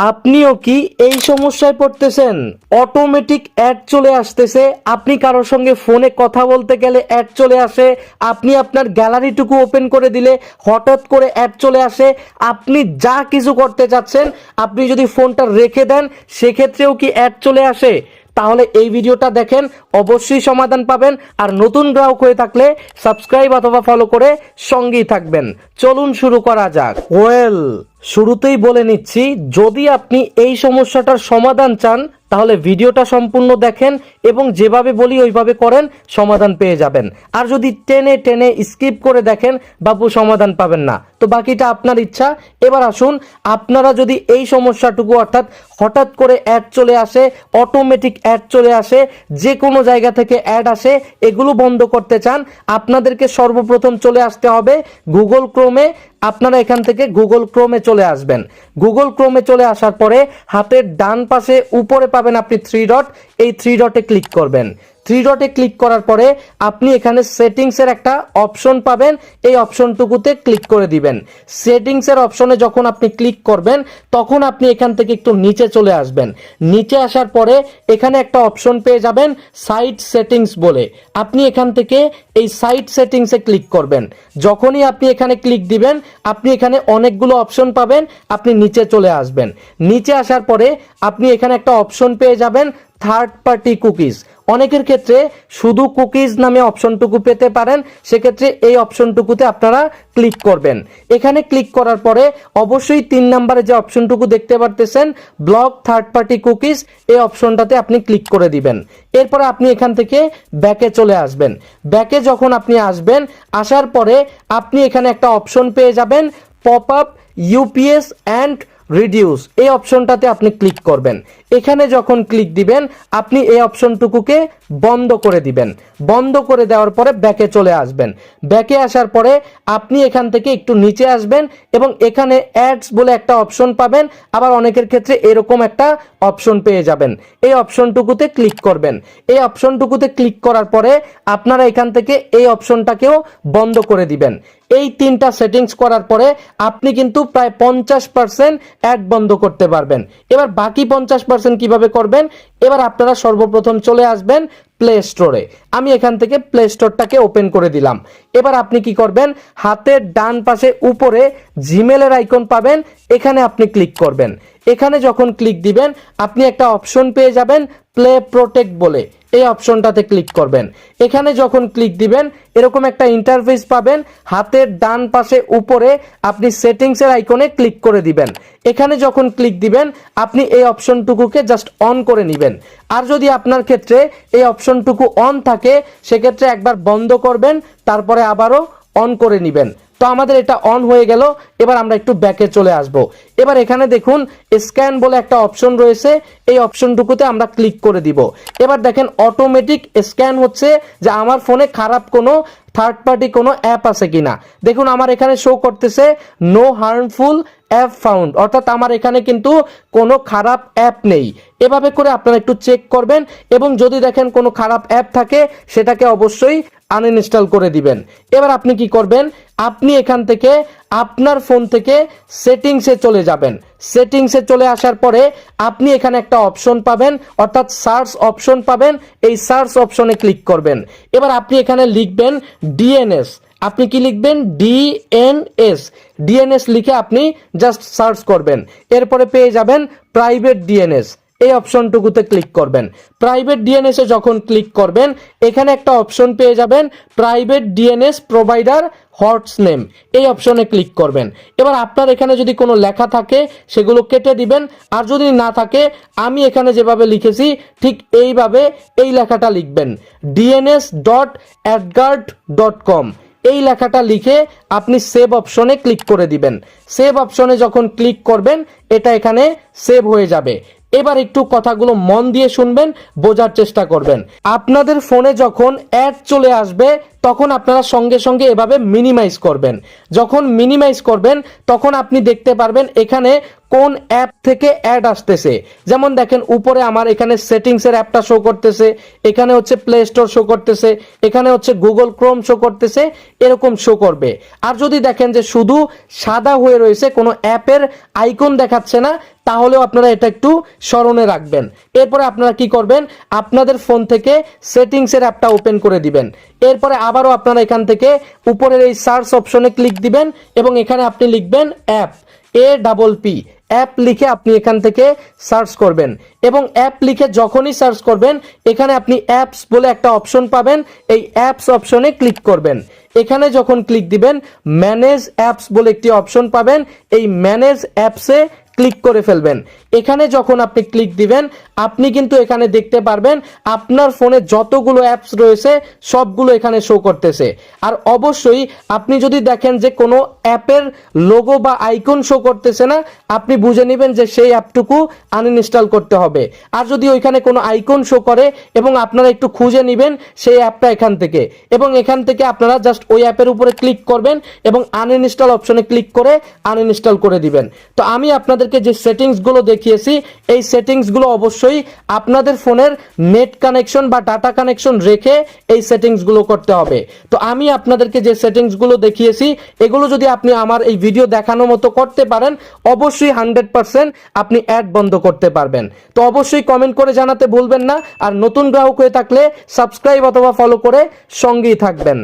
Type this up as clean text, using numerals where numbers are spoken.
আপনিও কি এই সমস্যায় পড়তেছেন? অটোমেটিক অ্যাড চলে আসতেছে, আপনি কারোর সঙ্গে ফোনে কথা বলতে গেলে অ্যাড চলে আসে, আপনি আপনার গ্যালারিটুকু ওপেন করে দিলে হঠাৎ করে অ্যাড চলে আসে। আপনি যা কিছু করতে চাচ্ছেন, আপনি যদি ফোনটা রেখে দেন সেক্ষেত্রেও কি অ্যাড চলে আসে? তাহলে এই ভিডিওটা দেখেন, অবশ্যই সমাধান পাবেন। আর নতুন গ্রাহক হয়ে থাকলে সাবস্ক্রাইব অথবা ফলো করে সঙ্গেই থাকবেন। চলুন শুরু করা যাক। শুরুতেই বলে নিচ্ছি, যদি আপনি এই সমস্যাটার সমাধান চান তাহলে ভিডিওটা সম্পূর্ণ দেখেন এবং যেভাবে বলি ওইভাবে করেন, সমাধান পেয়ে যাবেন। আর যদি টেনে টেনে স্কিপ করে দেখেন, বাবু সমাধান পাবেন না। তো বাকিটা আপনার ইচ্ছা। এবার আসুন, আপনারা যদি এই সমস্যাটুকু অর্থাৎ হঠাৎ করে অ্যাড চলে আসে, অটোমেটিক অ্যাড চলে আসে, যে কোনো জায়গা থেকে অ্যাড আসে, এগুলো বন্ধ করতে চান, আপনাদেরকে সর্বপ্রথম চলে আসতে হবে গুগল ক্রোমে। আপনারা এখান থেকে গুগল ক্রোমে চলে আসবেন। গুগল ক্রোমে চলে আসার পরে হাতের ডান পাশে উপরে পাবেন আপনি থ্রি ডট, এই থ্রি ডটে ক্লিক করবেন। থ্রি ডটে ক্লিক করার পরে আপনি এখানে সেটিংসের একটা অপশন পাবেন, এই অপশনটুকুতে ক্লিক করে দিবেন। সেটিংসের অপশনে যখন আপনি ক্লিক করবেন তখন আপনি এখান থেকে একটু নিচে চলে আসবেন। নিচে আসার পরে এখানে একটা অপশন পেয়ে যাবেন সাইট সেটিংস বলে। আপনি এখান থেকে এই সাইট সেটিংসে ক্লিক করবেন। যখনই আপনি এখানে ক্লিক দিবেন আপনি এখানে অনেকগুলো অপশন পাবেন, আপনি নিচে চলে আসবেন। নিচে আসার পরে আপনি এখানে একটা অপশন পেয়ে যাবেন থার্ড পার্টি কুকিজ। অনেকের ক্ষেত্রে শুধু কুকিজ নামে অপশনটুকু পেতে পারেন, সেক্ষেত্রে এই অপশনটুকুতে আপনারা ক্লিক করবেন। এখানে ক্লিক করার পরে অবশ্যই 3 নম্বরে যে অপশনটুকু দেখতে পারতেছেন ব্লক থার্ড পার্টি কুকিজ, এই অপশনটাতে আপনি ক্লিক করে দিবেন। এরপরে আপনি এখান থেকে ব্যাকে চলে আসবেন। ব্যাকে যখন আপনি আসবেন, আসার পরে আপনি এখানে একটা অপশন পেয়ে যাবেন pop up UPS and reduce, এই অপশনটাতে আপনি ক্লিক করবেন। এখানে যখন ক্লিক দিবেন আপনি এই অপশনটুকুকে বন্ধ করে দিবেন। বন্ধ করে দেওয়ার পরে ব্যাকে চলে আসবেন। ব্যাকে আসার পরে আপনি এখান থেকে একটু নিচে আসবেন এবং এখানে অ্যাডস বলে একটা অপশন পাবেন। আবার অনেকের ক্ষেত্রে এরকম একটা অপশন পেয়ে যাবেন, এই অপশনটুকুতে ক্লিক করবেন। এই অপশনটুকুতে ক্লিক করার পরে আপনারা এখান থেকে এই অপশনটাকেও বন্ধ করে দিবেন। এই 3টা সেটিংস করার পরে আপনি কিন্তু প্রায় 50% অ্যাড বন্ধ করতে পারবেন। এবার বাকি 50% কিভাবে করবেন? এবার আপনারা সর্বপ্রথম চলে আসবেন প্লে স্টোরে। আমি এখান থেকে প্লে স্টোরটাকে ওপেন করে দিলাম। এবার আপনি কি করবেন, হাতের ডান পাশে উপরে জিমেলের আইকন পাবেন, এখানে আপনি ক্লিক করবেন। এখানে যখন ক্লিক দিবেন আপনি একটা অপশন পেয়ে যাবেন প্লে প্রোটেক্ট বলে, এই অপশনটাতে ক্লিক করবেন। এখানে যখন ক্লিক দিবেন এরকম একটা ইন্টারফেস পাবেন। হাতের ডান পাশে উপরে আপনি সেটিংসের আইকনে ক্লিক করে দিবেন। এখানে যখন ক্লিক দিবেন আপনি এই অপশনটুকুকে জাস্ট অন করে নেবেন। আর যদি আপনার ক্ষেত্রে এই অপশনটুকু অন থাকে সেক্ষেত্রে একবার বন্ধ করবেন, তারপরে আবারও অন করে নেবেন। তো আমাদের এটা অন হয়ে গেল। এবার আমরা একটু ব্যাকে চলে আসব। এবার এখানে দেখুন স্ক্যান বলে একটা অপশন রয়েছে, এই অপশনটুকুতে আমরা ক্লিক করে দিব। এবার দেখেন অটোমেটিক স্ক্যান হচ্ছে যে আমার ফোনে খারাপ কোনো থার্ড পার্টি কোনো অ্যাপ আছে কিনা। দেখুন আমার এখানে শো করতেছে নো হার্মফুল অ্যাপ ফাউন্ড, অর্থাৎ আমার এখানে কিন্তু কোনো খারাপ অ্যাপ নেই। এভাবে করে আপনারা একটু চেক করবেন এবং যদি দেখেন কোনো খারাপ অ্যাপ থাকে সেটাকে অবশ্যই আনইনস্টল করে দিবেন। এবার আপনি কি করবেন, আপনি এখান থেকে আপনার ফোন থেকে সেটিংসে চলে যাবেন। সেটিংসে চলে আসার পরে আপনি এখানে একটা অপশন পাবেন, অর্থাৎ সার্চ অপশন পাবেন, এই সার্চ অপশনে ক্লিক করবেন। এবার আপনি এখানে লিখবেন ডিএনএস। আপনি কি লিখবেন, ডিএনএস। ডিএনএস লিখে আপনি জাস্ট সার্চ করবেন। এরপরে পেয়ে যাবেন প্রাইভেট ডিএনএস, এই অপশনটুকুতে ক্লিক করবেন। প্রাইভেট ডিএনএস এ যখন ক্লিক করবেন এখানে একটা অপশন পেয়ে যাবেন প্রাইভেট ডিএনএস প্রোভাইডার হটস নেম, এই অপশনে ক্লিক করবেন। এবার আপনার এখানে যদি কোনো লেখা থাকে সেগুলো কেটে দিবেন, আর যদি না থাকে আমি এখানে যেভাবে লিখেছি ঠিক এইভাবে এই লেখাটা লিখবেন dns.adgard.com, এই লেখাটা লিখে আপনি সেভ অপশনে ক্লিক করে দিবেন। সেভ অপশনে যখন ক্লিক করবেন এটা এখানে সেভ হয়ে যাবে। এবার একটু কথাগুলো মন দিয়ে শুনবেন, বোঝার চেষ্টা করবেন। আপনাদের ফোনে যখন অ্যাড চলে আসবে তখন আপনারা সঙ্গে সঙ্গে এভাবে মিনিমাইজ করবেন। যখন মিনিমাইজ করবেন তখন আপনি দেখতে পারবেন এখানে কোন অ্যাপ থেকে অ্যাড আসতেছে। যেমন দেখেন উপরে আমার এখানে সেটিংসের অ্যাপটা শো করতেছে, এখানে হচ্ছে প্লে স্টোর শো করতেছে, এখানে হচ্ছে গুগল ক্রোম শো করতেছে, এরকম শো করবে। আর যদি দেখেন যে শুধু সাদা হয়ে রয়েছে, কোনো অ্যাপের আইকন দেখাচ্ছে না, তাহলেও আপনারা এটা একটু স্মরণে রাখবেন। এরপরে আপনারা কি করবেন, আপনাদের ফোন থেকে সেটিংসের অ্যাপটা ওপেন করে দিবেন। এরপরে আবারও আপনারা এখান থেকে উপরের এই সার্চ অপশনে ক্লিক দিবেন এবং এখানে আপনি লিখবেন অ্যাপ, APP, অ্যাপ লিখে আপনি এখান থেকে সার্চ করবেন এবং অ্যাপ লিখে যখনই সার্চ করবেন এখানে আপনি অ্যাপস বলে একটা অপশন পাবেন, এই অ্যাপস অপশনে ক্লিক করবেন। এখানে যখন ক্লিক দিবেন ম্যানেজ অ্যাপস বলে একটি অপশন পাবেন, এই ম্যানেজ অ্যাপসে ক্লিক করে ফেলবেন। এখানে যখন আপনি ক্লিক দিবেন আপনি কিন্তু এখানে দেখতে পারবেন আপনার ফোনে যতগুলো অ্যাপস রয়েছে সবগুলো এখানে শো করতেছে। আর অবশ্যই আপনি যদি দেখেন যে কোনো অ্যাপের লোগো বা আইকন শো করতেছে না, আপনি বুঝে নেবেন যে সেই অ্যাপটুকু আনইনস্টল করতে হবে। আর যদি ওইখানে কোনো আইকন শো করে এবং আপনারা একটু খুঁজে নেবেন সেই অ্যাপটা এখান থেকে, এবং এখান থেকে আপনারা জাস্ট ওই অ্যাপের উপরে ক্লিক করবেন এবং আনইনস্টল অপশনে ক্লিক করে আনইনস্টল করে দিবেন। তো আমি আপনাদেরকে যে সেটিংসগুলো দেখিয়েছি এই সেটিংসগুলো অবশ্যই আপনাদের ফোনের নেট কানেকশন বা ডাটা কানেকশন রেখে এই সেটিংসগুলো করতে হবে। তো আমি আপনাদেরকে যে সেটিংসগুলো দেখিয়েছি এগুলো যদি আপনি আমার এই ভিডিও দেখানো মতো করতে পারেন অবশ্যই 100% আপনি অ্যাড বন্ধ করতে পারবেন। তো অবশ্যই কমেন্ট করে জানাতে ভুলবেন না। আর নতুন গ্রাহক হয়ে থাকলে সাবস্ক্রাইব অথবা ফলো করে সঙ্গেই থাকবেন।